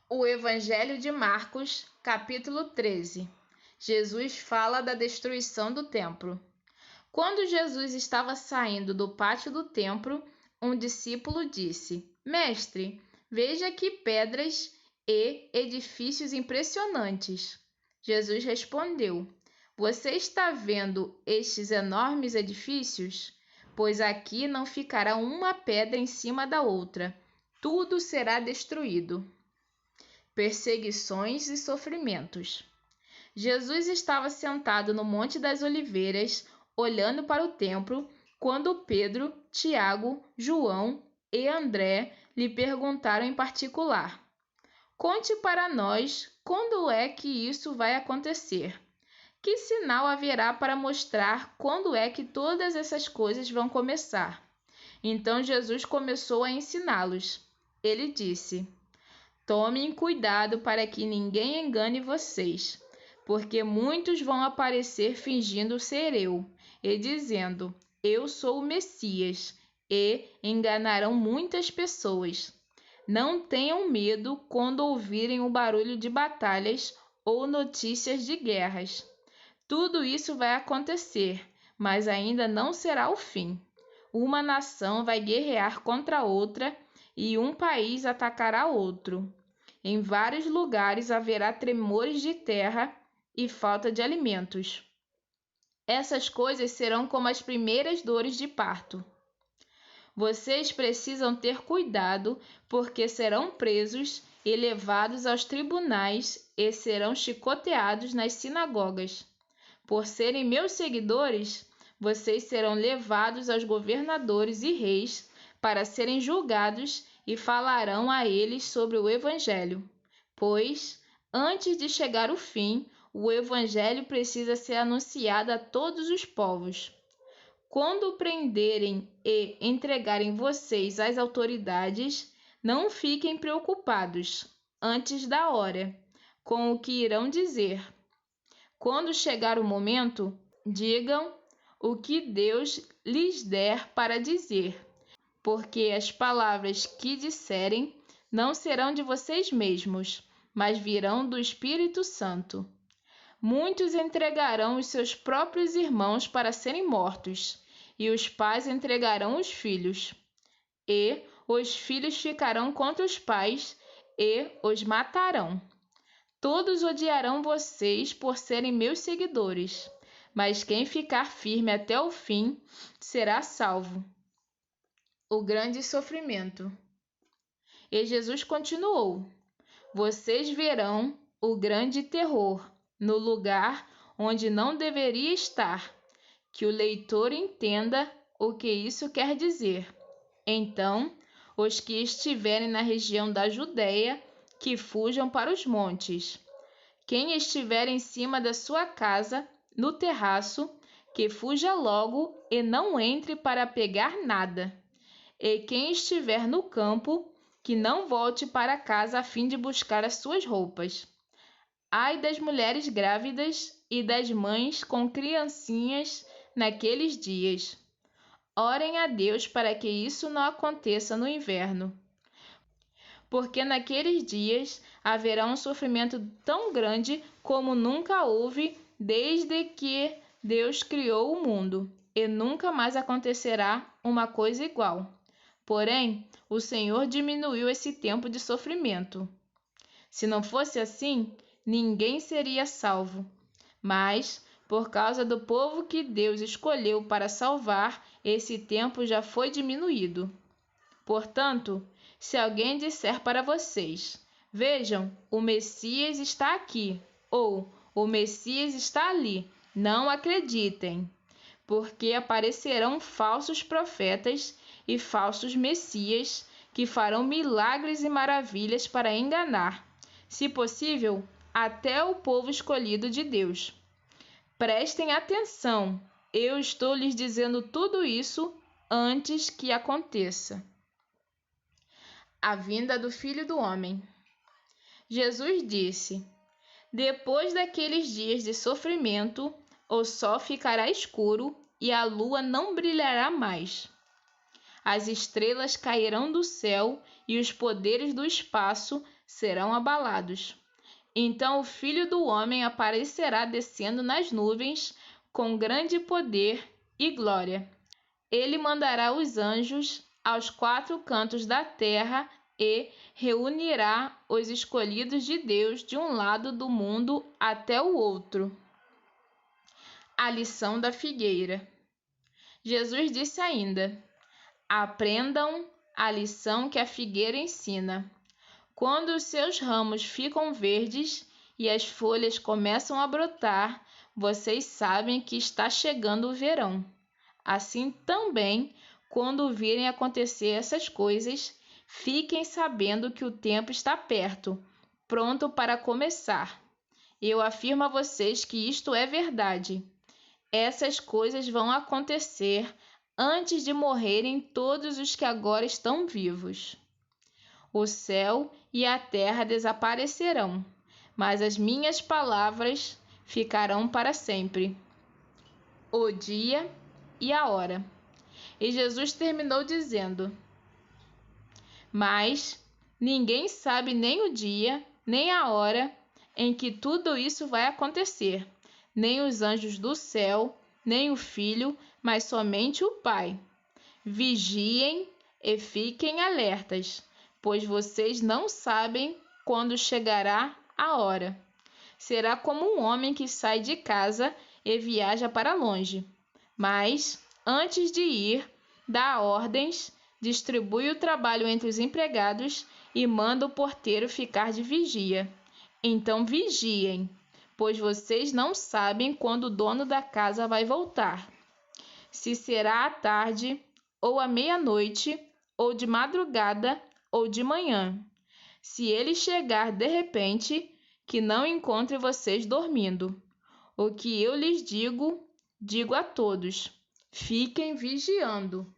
O Evangelho de Marcos, capítulo 13. Jesus fala da destruição do templo. Quando Jesus estava saindo do pátio do templo, um discípulo disse: Mestre, veja que pedras e edifícios impressionantes. Jesus respondeu: Você está vendo estes enormes edifícios? Pois aqui não ficará uma pedra em cima da outra. Tudo será destruído. Perseguições e sofrimentos. Jesus estava sentado no Monte das Oliveiras, olhando para o templo, quando Pedro, Tiago, João e André lhe perguntaram em particular: Conte para nós quando é que isso vai acontecer. Que sinal haverá para mostrar quando é que todas essas coisas vão começar? Então Jesus começou a ensiná-los. Ele disse: Tomem cuidado para que ninguém engane vocês, porque muitos vão aparecer fingindo ser eu, e dizendo: Eu sou o Messias, e enganarão muitas pessoas. Não tenham medo quando ouvirem o barulho de batalhas ou notícias de guerras. Tudo isso vai acontecer, mas ainda não será o fim. Uma nação vai guerrear contra outra e um país atacará outro. Em vários lugares haverá tremores de terra e falta de alimentos. Essas coisas serão como as primeiras dores de parto. Vocês precisam ter cuidado, porque serão presos e levados aos tribunais e serão chicoteados nas sinagogas. Por serem meus seguidores, vocês serão levados aos governadores e reis para serem julgados e falarão a eles sobre o Evangelho. Pois, antes de chegar o fim, o Evangelho precisa ser anunciado a todos os povos. Quando prenderem e entregarem vocês às autoridades, não fiquem preocupados, antes da hora, com o que irão dizer. Quando chegar o momento, digam o que Deus lhes der para dizer, porque as palavras que disserem não serão de vocês mesmos, mas virão do Espírito Santo. Muitos entregarão os seus próprios irmãos para serem mortos, e os pais entregarão os filhos. E os filhos ficarão contra os pais e os matarão. Todos odiarão vocês por serem meus seguidores, mas quem ficar firme até o fim será salvo. O grande sofrimento. E Jesus continuou: Vocês verão o grande terror no lugar onde não deveria estar. Que o leitor entenda o que isso quer dizer. Então, os que estiverem na região da Judéia, que fujam para os montes. Quem estiver em cima da sua casa, no terraço, que fuja logo e não entre para pegar nada. E quem estiver no campo, que não volte para casa a fim de buscar as suas roupas. Ai das mulheres grávidas e das mães com criancinhas naqueles dias. Orem a Deus para que isso não aconteça no inverno. Porque naqueles dias haverá um sofrimento tão grande como nunca houve desde que Deus criou o mundo, e nunca mais acontecerá uma coisa igual. Porém, o Senhor diminuiu esse tempo de sofrimento. Se não fosse assim, ninguém seria salvo. Mas, por causa do povo que Deus escolheu para salvar, esse tempo já foi diminuído. Portanto, se alguém disser para vocês: Vejam, o Messias está aqui, ou o Messias está ali, não acreditem, porque aparecerão falsos profetas e falsos messias que farão milagres e maravilhas para enganar, se possível, até o povo escolhido de Deus. Prestem atenção, eu estou lhes dizendo tudo isso antes que aconteça. A vinda do Filho do Homem. Jesus disse: Depois daqueles dias de sofrimento, o sol ficará escuro e a lua não brilhará mais. As estrelas cairão do céu e os poderes do espaço serão abalados. Então o Filho do Homem aparecerá descendo nas nuvens com grande poder e glória. Ele mandará os anjos aos 4 cantos da terra e reunirá os escolhidos de Deus de um lado do mundo até o outro. A lição da figueira. Jesus disse ainda: aprendam a lição que a figueira ensina. Quando os seus ramos ficam verdes e as folhas começam a brotar, vocês sabem que está chegando o verão. Assim também, quando virem acontecer essas coisas, fiquem sabendo que o tempo está perto, pronto para começar. Eu afirmo a vocês que isto é verdade. Essas coisas vão acontecer antes de morrerem todos os que agora estão vivos. O céu e a terra desaparecerão, mas as minhas palavras ficarão para sempre. O dia e a hora. E Jesus terminou dizendo: mas ninguém sabe nem o dia, nem a hora em que tudo isso vai acontecer, nem os anjos do céu, nem o Filho, mas somente o Pai. Vigiem e fiquem alertas, pois vocês não sabem quando chegará a hora. Será como um homem que sai de casa e viaja para longe. Mas, antes de ir, dá ordens, distribui o trabalho entre os empregados e manda o porteiro ficar de vigia. Então vigiem, pois vocês não sabem quando o dono da casa vai voltar. Se será à tarde, ou à meia-noite, ou de madrugada, ou de manhã. Se ele chegar de repente, que não encontre vocês dormindo. O que eu lhes digo, digo a todos: fiquem vigiando.